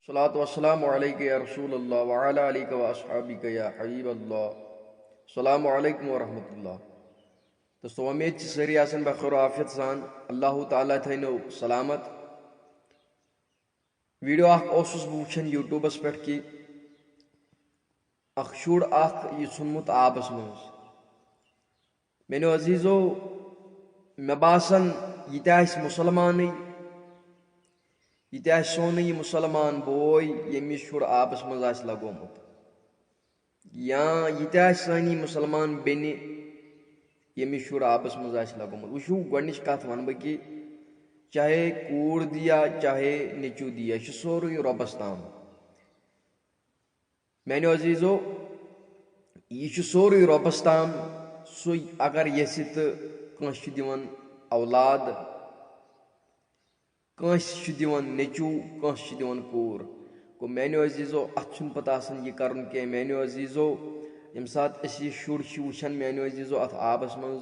सलात वस्सलामु अलैका या रसूल अल्लाह व अला आलिका व अस्हाबिका या हबीब अल्लाह। अस्सलामु अलैकुम व रहमतुल्लाह। दोस्तों उम्मीद सारी आसन बखैर आफियत सान अल्लाह ताला थैनो सलामत। वीडियो बह वुचान यूट्यूबस पे कि शुर यह नुत आबस मज। मेनो अजीजो मे बासन यह मुसलमान यह सोन यह मुसलमान बोय यमिस शुर आबस मज लगोमुत, या यह सानी मुसलमान बेनि यमिस शुर आबस मज लगोमुत। वो गोच कत वन बह कि चाहे कूर दिया चाहे नेचू दिया यह सोरे रबस ताम। मेनो अजीजो यह सोरे रबस ताम। सु अगर यस तो कंस दिवन औलाद, कंस दिवन नेचू, कंस दिवन कूर। गो मेनो अजीजो अत पता यह कर कह। मेनो अजीजो यम सात यह शुर वुचान मेनो अजीजो अत आबस मज,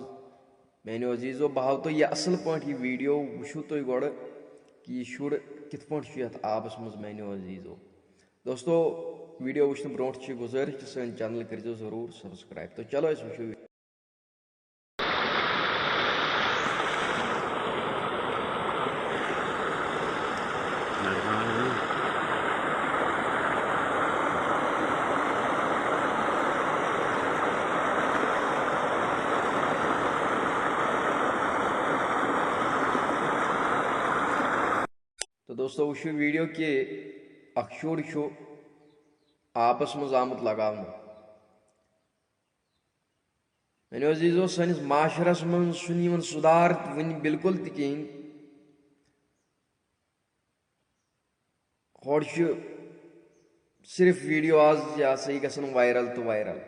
मेनो अजीजो बह हाव तो यह असल पे वीडियो वो तुम गो कि यह शुर कित पे आबस मज। मेनो अजीजो दोस्तों वीडियो वुचन ब्रो गुजारिश सन चैनल कर जरूर सब्सक्राइब। तो चलो वो तो दोस्तों वो वीडियो कि शुर आबस मज आमुत लगाव। मेनो अजीजो सनिस माशरस मज सुधार वन बिल्कुल तहन। हर सिर्फ वीडियो आज यह सा गसन वायरल तो वायरल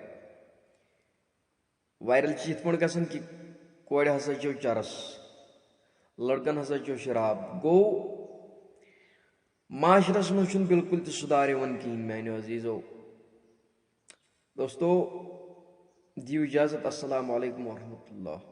वायरल इत पे गसन कि कोड़ हसा चो चरस, लड़कन हसा चो शराब। गो माशरस मज बिल्कुल तो सुधार कहें। मेनो अजीजो दोस्तों दियो इजाजत। अस्सलामु अलैकुम वरहमतुल्लाह।